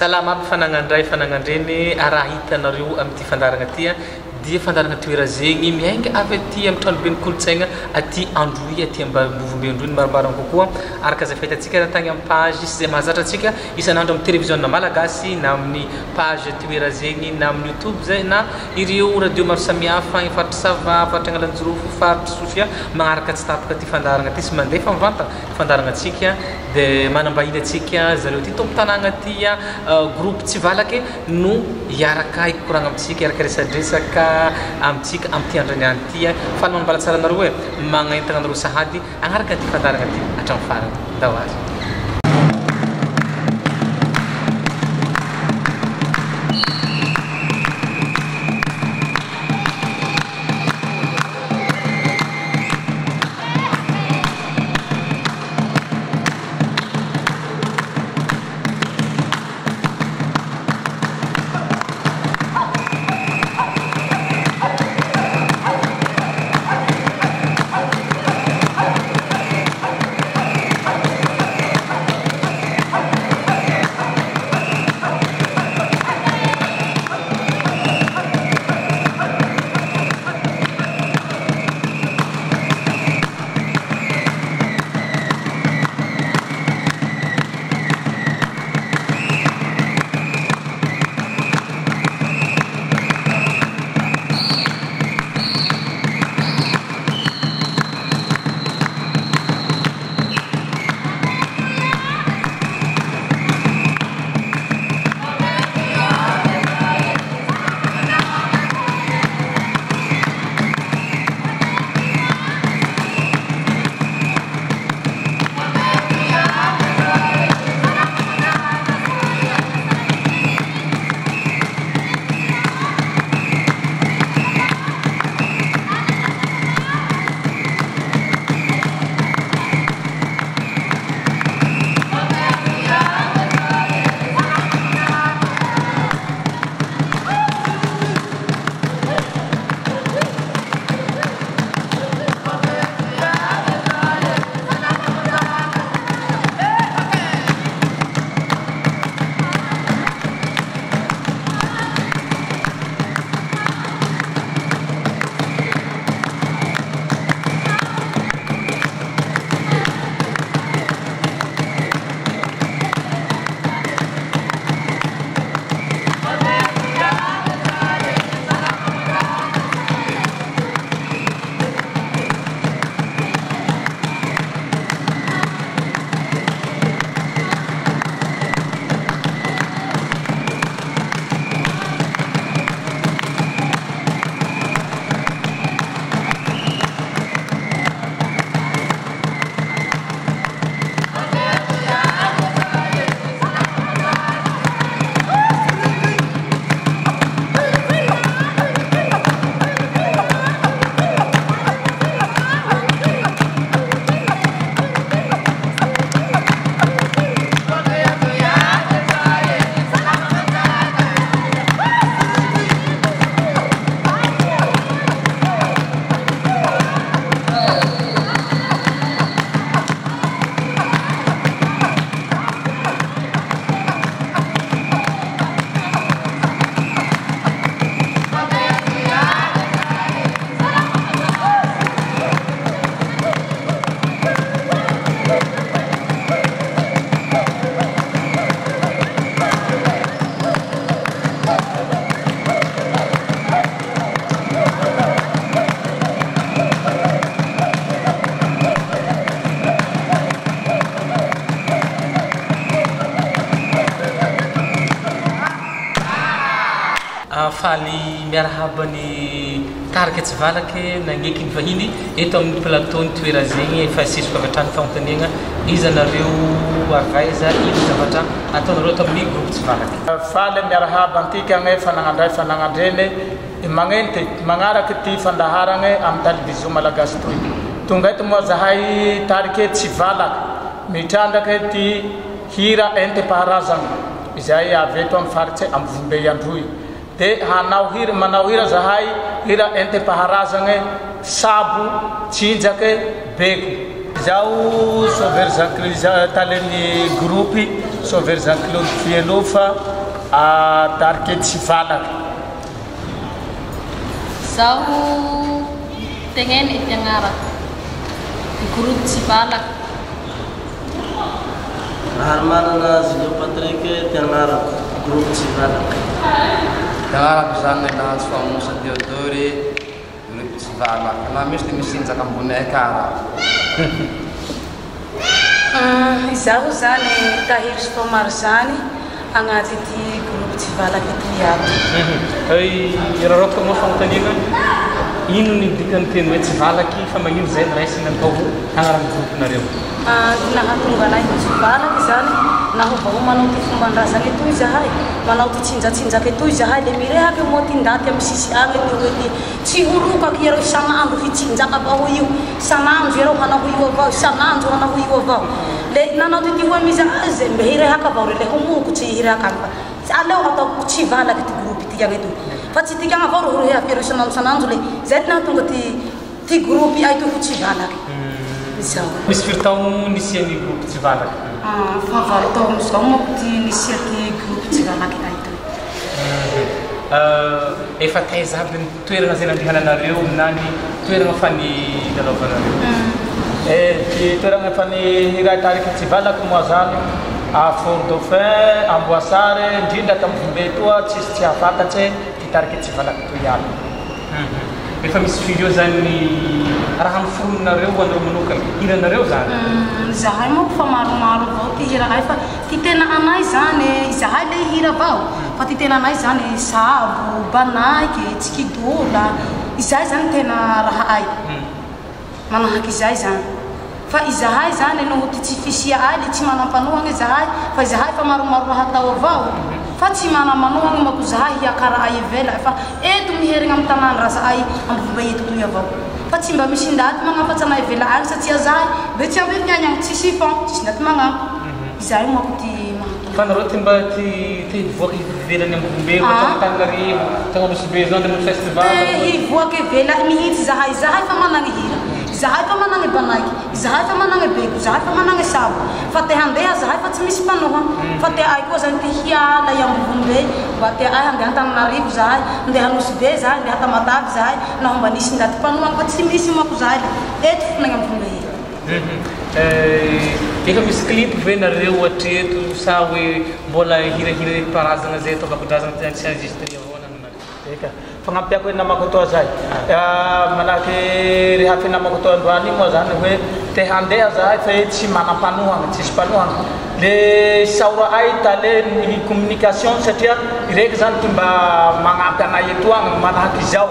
Salama fanangandray fanangandreny araha hitanareo amin'ity fandaragna ty dia fandaragna toera zegny miainga avy aty amin'ny trano ben'ny kolontsaigna aty Androy aty ambovombe Androy maromarona kokoa araka zay fahitantsika raha tagny amin'ny page zay mahazatra antsika isan'andro amin'ny télévision malagasy na amin'ny page toera zegny na amin'ny YouTube zay na ireo radio maro samihafa faritra Sava faritra Angalagnjorofo faritra Sofia magnaraka tsy tapaka ty fandaragna ty sy mandefa mivantana fandaragna antsika dia manambahiny antsika zareo ty tompo tanàgna ty groupe tsy valaky no hiaraka hikoragna amintsika hiaraka resadresaka amintsika amin'ity androany ty faly manambala tsara anareo magnentagna anareo sahady agnaraka ty fandaragna ty hatramin'ny farany ndao azy. Faly miarahabany tarika tsy valaky nagneky ny vahiny eto amin'ny plateau ny toera zegny efa sisoko avy hatrany fanontaniagna izy anareo avaiza ino zavatra ataonareo ato amin'ny groupe tsy valaky. Faly miarahaba antikagny fanagnandray fanagnandreny magnenty magnaraky ty fandaharagny amin'ny télévision malagasy toy tonga eto moa zahay tarika tsy valaky mitrandraky ty hira ente-paharazana izay avy eto amin'ny faritsy Ambovombe Androy. De manao hira zahay hira ente-paharazagny sabo tsinjaky beko. Zao Sauveur Jacques taleny groupe Sauveur Jean-Claude Fielofa Tarike Tsivalaka. Zaho tegneny Tiagnara groupe Tsivalaka. Armanana Zilio Patrick Tiagnara groupe Tsivalaka. Tiagnara zany Lance Famosa Diodore groupe Tsivalaka. Na misy misinjaka ambony akara. Izaho zany Tahir Somar zany agnaty ty groupe Tsivalaka ity iaby. Raha rôka moa fanontaniana ino ny dikany teny hoe Tsivalaka fa magnino zay ny raisina atao agnaran'ny groupe nareo? Nahatonga anahy Tsivalaka zany nahovaho manao ty fomban-drazana etoy zahay, manao ty tsinjatsinjaka etoy zahay, le mirehaky moa ty ndaty amy sisy agny ty hoe ty tsy horokaky iareo isan'andro hitsinjaka avao io, isan'andro iareo hanao io avao, isan'andro hanao io avao. Le nanao ty hoe miza azy mbe hirehaka avao le homoko tsy hirehaka amy fa aleo ataoko Tsivalaka ty groupe ty agny etoy. Fa tsy tikagna avao ro rehaky iareo isan'andro le zay ty nahatonga ty groupe ay toy ho Tsivalaka. Misy firy taogno nisian'ny groupe Tsivalaka? Fa 20 taogno zao moa ty nisiaky groupe Tsivalaka ay toy. Efa taiza aby ny toerana zay nandehananareo na ny toerana fa ny lalaovanareo? Ty toerana efa ny hiray Tarike Tsivalaka moa zany Fort Dauphin, Amboasary, indrindra tamin'ny Vombe toa tsisy tsy ahafantatry ty Tarike Tsivalaka toy ihany. Efa misy video zany raha noforonareo anareo manokana hiranareo zany? Zahay moa fa maromaro avao ty hirahay fa ty tena anay zany zahay le hira avao fa ty tena anay zany Sabo, Banaky, Tsikidola, izahay zany tena raha ay manahaky izay zany. Fa izahay zany noho ty tsy fisia ay le tsy manampanohagny izahay fa izahay fa maromaro raha atao avao fa tsy manamanohagny mako zahay hiakara ay evela fa eto miherigna amy tanàna raza ay ambovomba eto toy avao fa tsy mba misy ndaty magnafatsy anay evela agny satria zahay be tsy avy miagny agny tsisy fon tsisy ndaty magnampy izahay mako ty fa nareo ty mba ty hivoaky ivelany ambovombe Tananarivo, Tananosibe zao le mo festival hivoaky evela mihitsy zahay fa managny hira, zahay fa managny Banaky, zahay fa managny Beko, zahay fa managny Sabo fa te handeha zahay fa tsy misy mpanoha fa te ay koa zany te hiala ambovombe mba te ay handeha Tananarivo zahay, handeha Anosibe zahay, handeha Tamatavy zahay naho mba nisy ndaty mpanoha fa tsy misy mako zahay eto fonagny ambovombe efa misy clip ve nareo hatreto sa hoe mbola hirahira parazana zay atao kakodrazana ty tsy enregistré avao nananareo? Eka fagnampiako hoe namako toa zay manahaky rehafi namako toa androany moa zany hoe te handeha zahay fa tsy manampanohagna tsisy mpanohagna le saora ay tale ny communication satria ireky zany ty mba magnampy anay eto agny manahaky izao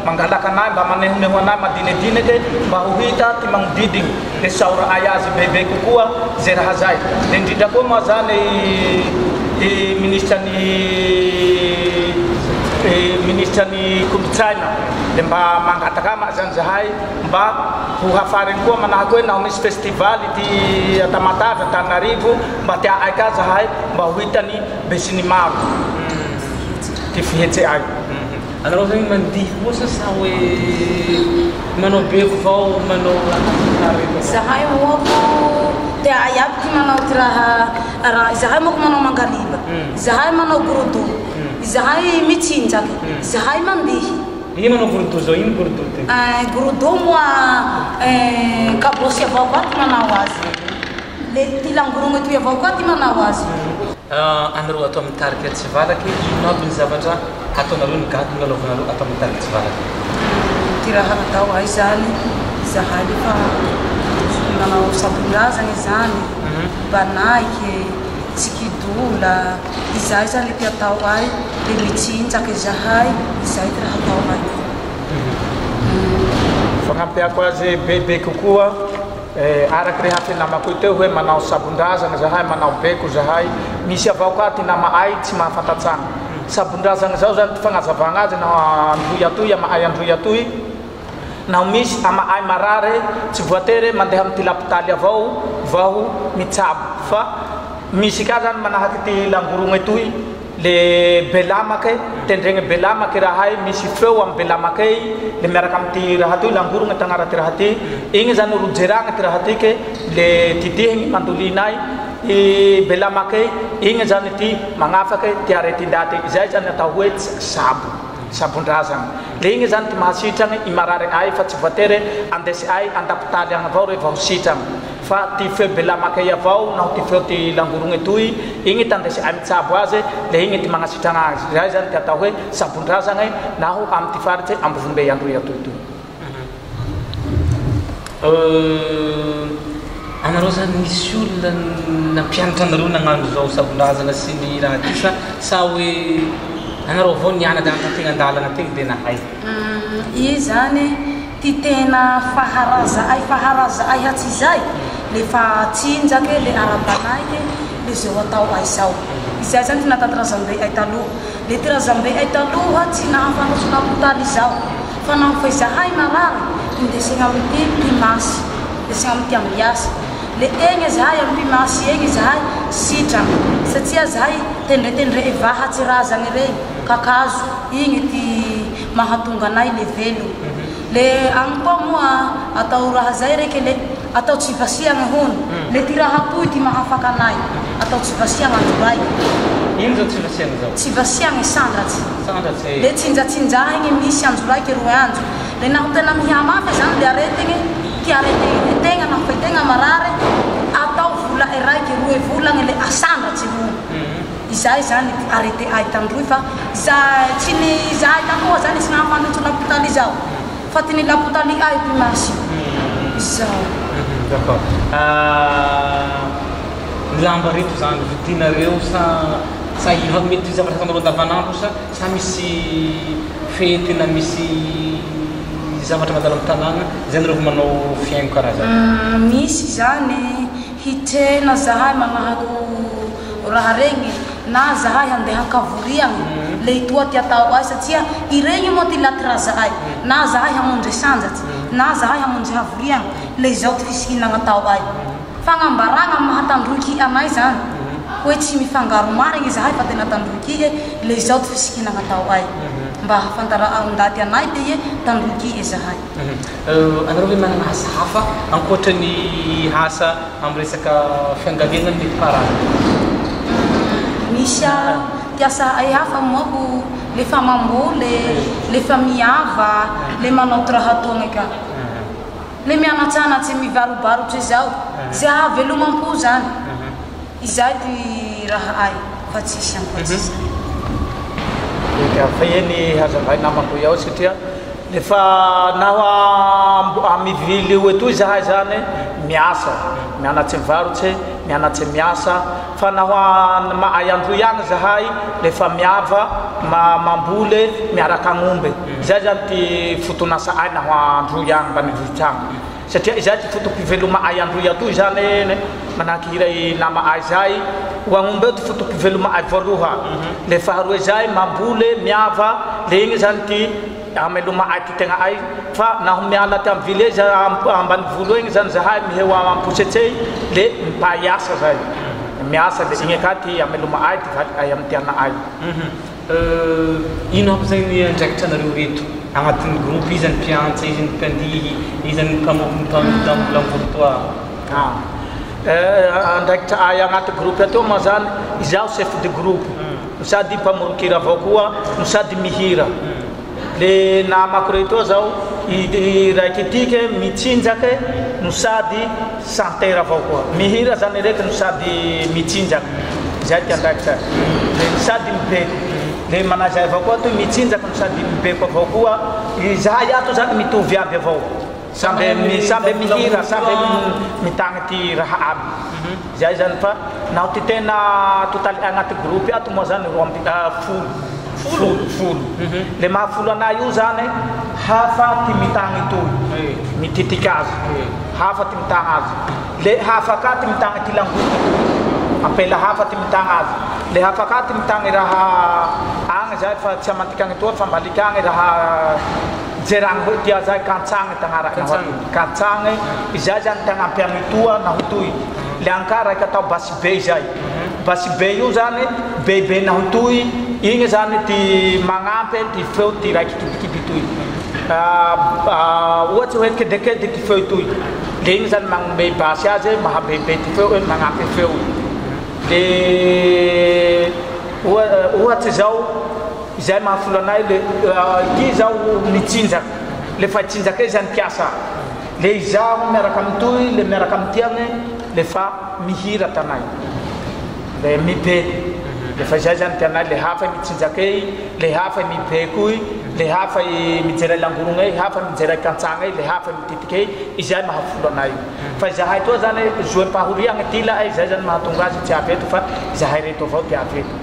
mangalaka anay mba manehoneho anay madinidiniky mba ho hita ty magnodidigny le saora ay azy bebe kokoa zay raha zay le indrindra koa moa zany ministra ny kolotsaina le mba mangatakama zany zahay mba ho hafariny koa manahaky hoe naho misy festival ty Tamatavy Antananarivo mba tia aika zahay mba ho hitany be sy ny maro ty fihetsy ay. Anareo zany mandihy kosa sa hoe manao beko vao manao zahay moa ko te ay aby ty manao ty raha zahay moa ko manao mangaliba, zahay manao gorodo, zahay mitsinjaky, zahay mandihy. Ino manao gorodo zao? Ino gorodo ty? Gorodo moa kabosy avao koa ty manao azy, le ty langorogno etoy avao koa ty manao azy. Anareo atao amin'ny Tarike Tsivalaka ino aby ny zavatra ataonareo ny gady nalaovanareo atao amin'ny Tarike Tsivalaka? Ty raha atao ay zany zahay fa manao sabondrazana zany, Banaky, Tsikidola, izay zany ty atao ay le mitsinjaky zahay izay ty raha atao ay. Fagnampiako azy bebe kokoa araky rehafi namako teo hoe manao sabondrazana zahay, manao beko zahay, misy avao koa ty nama ay tsy mahafantatsagna sabondrazana zao zany ty fagnazavagna azy naho androy atoy ama ay androy atoy naho misy ama ay marare tsy voatery mandeha amy ty lapitaly avao vao mitsabo fa misy ka zany manahaky ty langorogno etoy le belamaky tendregny belamaky rahay misy feo amy belamaky le miaraka amy ty raha toy langorogno tagnara ty raha ty igny zany olo jeragna ty raha tyke le tidihigny mandolinay i belamake igny zany ty magnafaky ty aretin-daty zay zany atao hoe sabon-drazana le igny zany ty mahasitragny i marary ay fa tsy voatery andesy ay andapitaly agny avao rehefa ho sitragny fa ty feo belamake avao na ty feo ty langorogny toy igny tandesy ay mitsabo azy le igny ty magnasitragna azy zay zany ty atao hoe sabon-drazana na ho amy ty faritsy ambovombe androy atoytoy. Anareo zany misy olona nampianatra anareo nagnano zao sabon-drazana sy ny raha ty sa hoe anareo avao nianatra tegna andalana tegna de nahay? I zany ty tena faharaza ay hatsizay lefa tsinjaky le arabanaiky le zao atao ay zao izay zany ty natady razambe ay taloha le ty razambe ay taloha tsy nahampanoso napotali zao fa naho fa izahay marary indesegna amity pimasy indesegna amity ambiasy le egny zahay amy pimasy egny zahay sitragna satria zahay tendretendre evahatsy razagny regny kakazo igny ty mahatonga anay le velo le agny koa moa atao raha zay reky le atao tsy vasiagna hono le ty raha toy ty mahafaka anay atao tsy vasiagna androay ino zao tsy vasiagna zao? Tsy vasiagna sandratsy sandratsy le tsinjatsinjaha igny misy andro raiky roa andro le naho tena mihamafy zany le aretigny ty aretigny tegna naho fa tegna marary atao vola raiky roe volagny le asandratsy hono izay zany arety ay tandroy fa tsy ny zahay taloha zany sy nahampanontso lapotali zao fa ty ny lapotali ay pimasy izao. D'accord. Lamba reto zany vidinareo sa mety zavatra atanareo andavanandro sa misy fety na misy zavatra mandalo amy tanàgna zay anareo manao fiaigno karaha zany? Misy zany hitrena zahay magnahako raha regny na zahay handeha hakavoriagny le itoa ty atao ay satria iregny moa ty latiraza ay na zahay hamonjy sanjatsy na zahay hamonjy havoriagny le zao ty fisihinagna atao ay fagnambaragna mahatandroky anay zany hoe tsy mifangaro marigny zahay fa tena tandroky le zao ty fisihinagna atao ay mba hafantara ndaty anay de ie tandroky zahay. Anareo hoe manana asa hafa ankoatran'ny asa amy resaka fiangaviagna mety parana? Misy tiasa ay hafa moako lefa mamboly lefa miava le manao raha ataogny ka le mianatsanatsy mivarobarotry zao zay ahavelomam-po zany izay ty raha ay fa tsisy ankoatsy fa eny hazavay namandroy ao satria lefa naho amivily etoy zahay zany miasa mianatsy mivarotsy mianatsy miasa fa naho ay androy agny zahay lefa miava mamboly miaraka agnomby zay zany ty fotonasa ay naho androy agny mba mivohitragny satria izay ty fotom-piveloma ay androy atoy zany manahaky hira nama ay zay ho agnomby eo ty fotom-piveloma ay voaloha le faharoe zay mamboly miava le igny zany ty ameloma ay ty tegna ay fa naho miala ty amy vile za ambany volo igny zany zahay miheo amposetsey le mipaiasa zay miasa le igny ka ty ameloma ay ty valy ay amy ty ana ay. Ino aby zay ny andraikitra anareo reto agnatin'ny groupe izy ny mpiantsa izy ny mpandihy izy ny mpamolavotoa? Andraikitra ay agnaty groupe ateo ma zany izaho chef de groupe no sady mpamorokira avao koa no sady mihira le namako reto zao raiky tiky mitsinjaky no sady chanteur avao koa mihira zany reky no sady mitsinjaky zay ty andraikitra le sady mibeko le manazay avao koa toy mitsinjaky no sady mibeko avao koa zahay ato zany mitovy aby avao samby mihira samby mitagny ty raha aby zay zany fa naho ty tena totaly agnaty groupe ato moa zany folo le mahafolo anay io zany hafa ty mitagny toy mititiky azy hafa ty mitagny azy le hafa ka ty mitagny ty langoty apela hafa ty mitagny azy le hafa ka ty mitagny raha agny zay fa tsy amantikagny toa fa mbaliky agny raha jeragny hoe tia zay kantsagny tagnaraka kantsagny izay zany tegna ampiagny toa naho toy le anka raiky atao basibe zay basibe io zany bebe naho toy igny zany ty magnampy ty feo ty raiky kidikidy toy ohatsy hoe kedekedy ty feo toy le igny zany magnome basy azy mahabebe ty feo hoe magnampy feo le ohatsy zao izay mahafolo anay le ty zao mitsinjaka le fa tsinjaka io zany piasa le izaho miaraka amitoy le miaraka amitiagny le fa mihira tanay le mibety le fa zay zany tianay le hafa mitsinjaka le hafa mibeko le hafa mijery langorogna hafa mijery kantsagna le hafa mititiky izay mahafolo anay fa zahay toa zany zoem-pahoriagna ty la zay zany mahatonga azy tsy aveto fa zahay reto avao ty aveto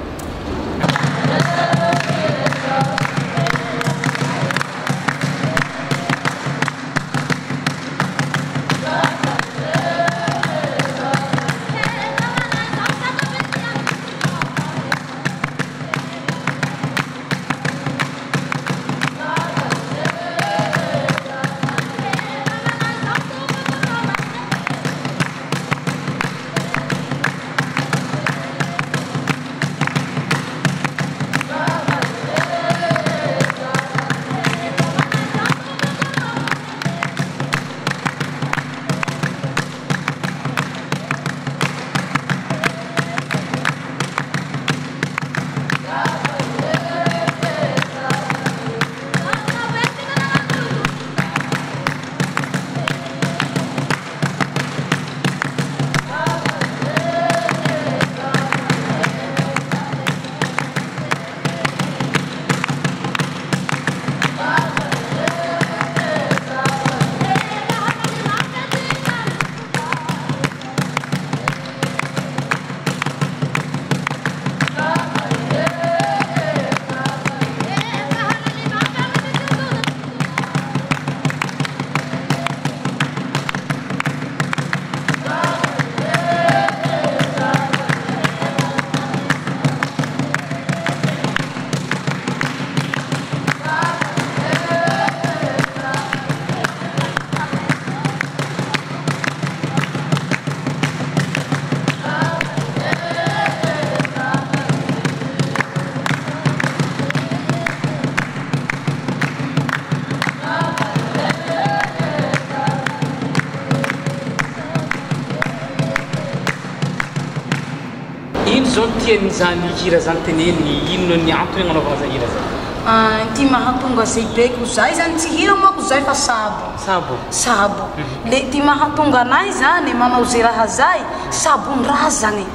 zao tian'izany hira zany teneny ino ny antony agnanaovana zany hira zany ty mahatonga zay beko zay zany tsy hira moako zay fa sabo le ty mahatonga anay zany manao zay raha zay sabon-drazany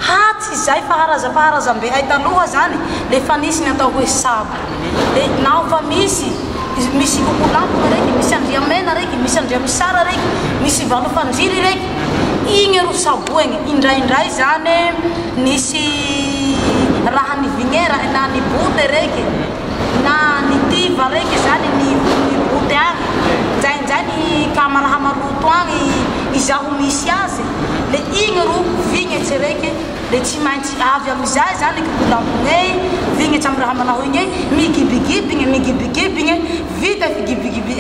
hatsy zay faharazam-be ay taloha zany le fa nisy ny atao hoe sabo le nao fa misy kokolampona reky misy andria mena reky misy andria misara reky misy valo fanjiry reky igny ro saboegny indraindray zany nisy raha ny vignera na ny bote reky na ny tiva reky zany ny bote agny ndraindray ny kamaraha maloto agny izaho misy azy le igny ro vignetsy reky le tsy maintsy avy amizay zany kokolampogny vignetsy amy raha manao igny migibigibigny vita figibigiby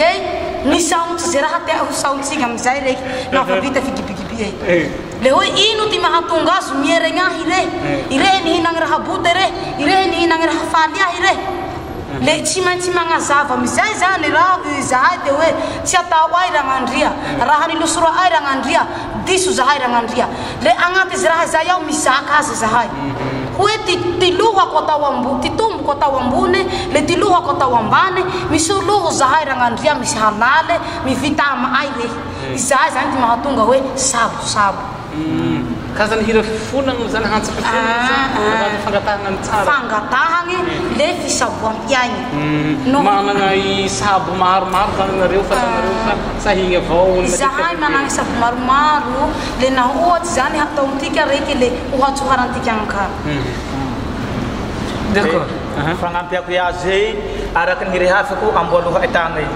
misaotsy zay raha tia ho saotsika amizay reky nafa vita figibigiby le hoe ino ty mahatonga azo mieregna re ire nihinagny raha bote re ire nihinagny raha faly ahy re le tsy maintsy magnazava amizay zany raha zahay de hoe tsy atao ay ragnandria raha nilosoro ay ragnandria diso zahay ragnandria le agnaty izy raha zay ao mizaka azy zahay hoe ty lohako atao ambony ty tomboko atao ambony le ty lohako atao ambany misy loho zahay ragnandria misy halale mivita ama ay re zahay zany ty mahatonga hoe sabo kazany hira fifonagna zany hantsy fangatahagna tsara fangatahagny le fisaboam-piaigny managna sabo maromaro zany nareo fatanareo fa sahigny avao zahay managna sabo maromaro le na ohatsy zany hataontika reky le ohatsoharantika ankara d'accord fagnampiako azy araky ny rehafako amboaloha etagny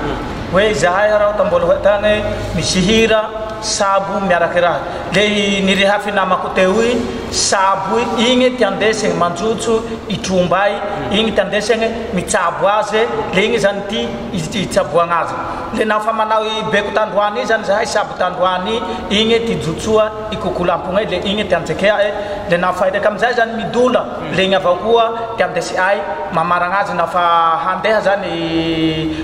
hoe zahay raha tamboloha etagny misy hira sabo miaraky raha le nirehafy namako teo sabo igny tiandesegny manjotso itrombay igny tiandesegny mitsabo azy le igny zany ty itsaboagna azy le nafa manao beko tandroany zany zahay sabo tandroany igny ty jotsoa ikokolampogna le igny tianjekea le nafa reka amizay zany midola le igny avao koa tiandesy ay mamaragna azy nafa handeha zany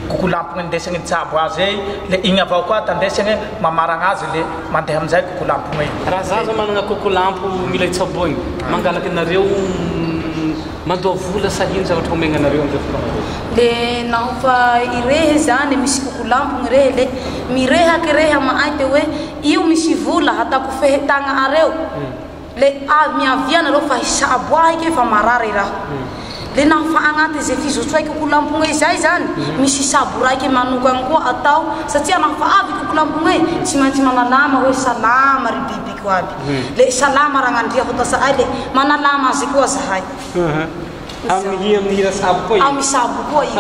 kokolampogna ndesegny tsabo azy le igny avao koa tandesegny mamaragna azy le mandeha amizay kokolampogna raha zaza managna kokolampo mila Tsaboigny mangalaky anareo mandoa vola sahiny zavatra omegna anareo am'izay fotoana le naofa irehy zany misy kokolampogny rehy le mirehaky rehy amaay te hoe io misy vola hatako fehetagna areo le miaviana areo fa hisabo ahiky fa marary raha le naofa agnaty zay fizotroaiky kokolampogny izay zany misy sabo raiky manokagny koa atao satria naofa avy kokolampogny tsy maintsy manalama hoe salama ry bibiko aby le salama ragnandria hotasa ay le manalama azy koa zahay amin'ny hira sabo koa ami sabo koa io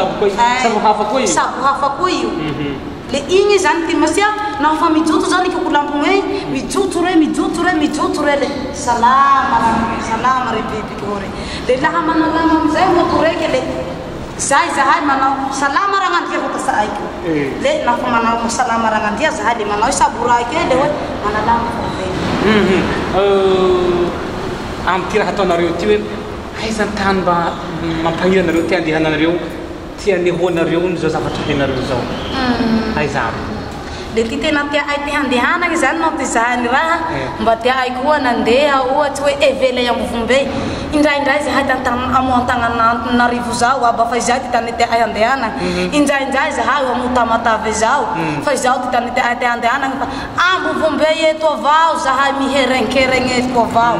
sabo hafa koa io sabo hafa koa io le igny zany ty masia naofa mijoto zany kokolampogny mijoto re le salama ry bibiko re le laha manalama amizay moto reky le zay zahay manao salama ragnandria hotasa aiky le naofa manao salama ragnandria zahay le manao sabo raiky le hoe manalama amin'ny ty raha ataonareo ty hoe aizany tany mba mampahira anareo ty andehananareo ty anehoanareo zao zavatra hainareo zao aizany le ty tena tia ay ty handehanagny zany nao ty zahany raha mba tia ay koa nandeha ohatsy hoe evela ambovombe indraindray zahay amoantagnanarivo zao aba fa izay ty tany tia ay handehanagny indraindray zahay amotamatave zao fa izao ty tany tia ay ty handehanagny fa ambovombe eto avao zahay miherenkeregny eto avao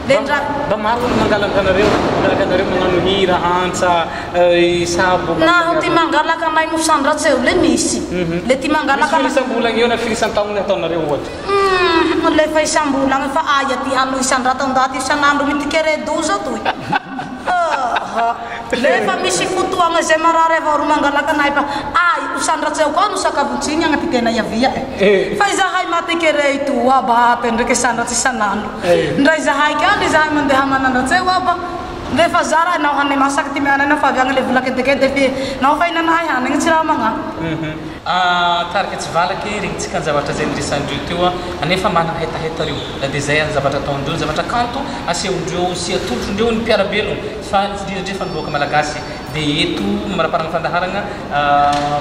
mba maro mangalaky anareo magnano hira antsa sabo naho ty mangalaky anay mosandratsy eo le misy le ty mangalaky misy fisambolagny eo na firisan-taogny ataonareo ohatry le fa isambolagny fa aia ty hano isandratan-daty isanandro mitikere 12 toy le fa misy fotoagna zay marary avao ro mangalaky anay fa ay usandratsy eo koa no sakabotsiny agnaty tena iavia fa izahay matikere ito abahaty ndraiky isandratsy isanandro ndray zahay ka le zahay mandeha manandratsy eo aba le fa zara nao hanay masaky ty mianana fa avy agny le vola ketekety fe nao fa inanahay hanagny tsy raha magna tarika tsy valaky regnitsika ny zavatra zay nidresandreo teo anefa manana hetaheta reo na dia zay any zavatra ataondreo zavatra kanto asehondreo sy atolotrodreo ny mpiarabelogno fa indrindra fandoaka malagasy dia eto maraparagna fandaharagna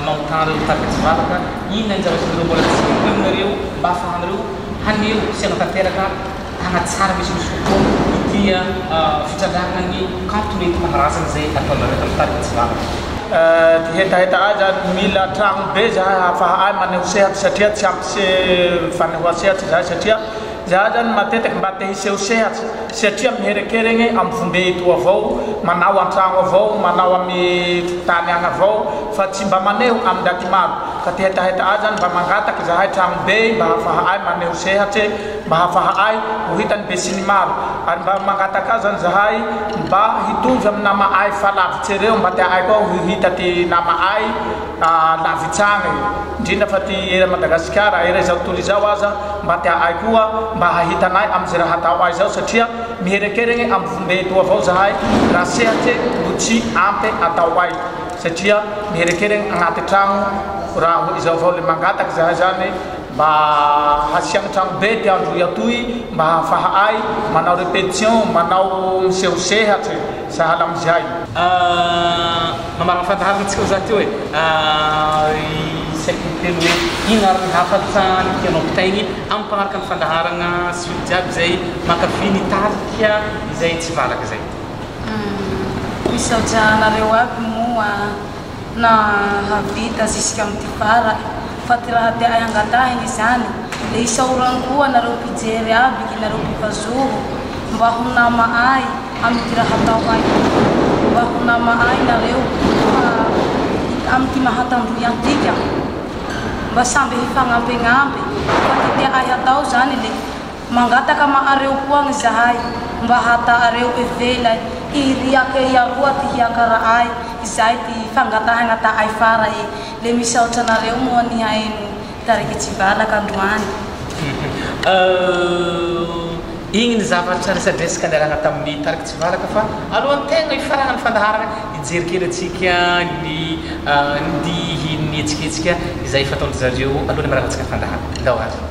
magnotany reo tarika tsy valaka inona ny zavatra nareo mbola tsy aminareo mba afahanareo haneo sy anatanteraka tagnatsara misimisy fotoana itya fitrandragnany kanto mety maharazana zay ataonareo tamin'ny tarika tsy valaka ty hetaheta ay zany mila tragno be zahay ahafaha ay maneho sehatry satria tsy ampy fanehoa sehatry zahay satria zahay zany matetiky mba te hiseho sehatry satria miherekeregny amy fombe eto avao manao antragno avao manao amy tany agny avao fa tsy mba maneho amy ndaty maro ka ty hetaheta ay zany mba mangataky zahay tragno be mba hahafaha ay maneho sehatry mba hahafaha ay ho hitany be siny maro ary mba mangataky azy zany zahay mba hitovy amy nama ay fa lavitsy reo mba tia ay koa ho hita ty nama ay lavitsagny indrindra fa ty era Madagasikara era izao tontolo izao aza mba tia ay koa mba hahitanay am'izay raha atao ay zao satria miherekeregny amy fombe eto avao zahay raha sehatry no tsy ampy atao ay satria miherekeregny agnaty tragno raha izao avao le mangataky zahay zany mba hasiagny tragno be ty andro atoy mba hahafaha ay manao répétition manao miseho sehatry sahala amizay mamaragna fandaharagna tsika za ty hoe isaky teny hoe ino ary hafatany tianao pitaigny amy mpagnaraka ny fandaharagna sy olo jiaby zay mankafy ny tarika izay tsy valaky zay misaojanareo aby moa na havita zisika amy ty fara fa ty raha tia ay angatahigny zany le isaorany koa nareo mpijery aby nareo mpifazoho mba ho nama ay amy ty raha atao ay mba ho nama ay nareo amy ty mahatandroyantika mba samby hifagnampegnampe fa ty tia ay atao zany le mangataka maareo koa gny zahay mba hataareo evela iriaka iaroa ty hiakara ay izay ty fangatahagna ta ay fara le misaotranareo moa ny haino tariky tsy valaka androany igny ny zavatra resadresaka niaragna tamin'ny tariky tsy valaka fa alohan'ny tegna ifaragna ny fandaharagna ijerikely atsika ny ndihiny etsiketsika izay fataondry zareo alohan'ny maragna atsika fandaharagna ndao azy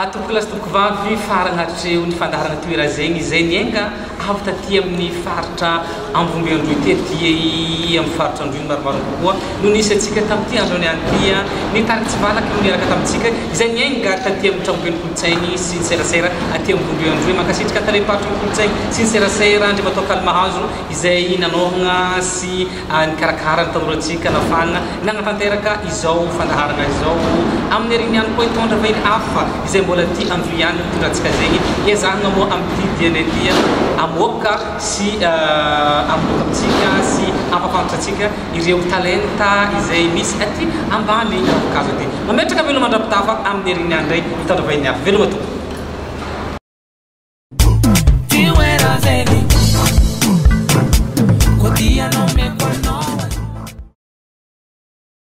Tompolasy tompoko vavy faragna treo ny fandaharana toera zegny zay niainga avy taty amin'ny faritra Ambombe Androy ty amin'ny faritra Androy maromaro kokoa no nisy atsika tamin'ity andro niany ty ny tariky tsy valaky no niaraka tamintsika izay niainga taty amin'ny tragnomben'ny kolotsaigny sy ny serasera aty Ambombe Androy mankasitraka tare-paritra ny kolotsaigny sy ny serasera ndre matao kalmahazo izay nanohagna sy nikarakara ny tanorantsika nafana nagnatanteraka izao fandaharana izao amin'ny ariny ihany koa hitondra vahiny hafa izay mbola ty andro ihany mitondrantsika zegny iazahagna moa amin'ny ty diany ty amoaka sy amoaka amintsika sy ampafantra antsika ireo talenta izay misy aty ambany ravikazo aty mametraka veloma mandrapitafa amin'ny ariny ihany ndray mitondra vahiny hafa veloma tompoko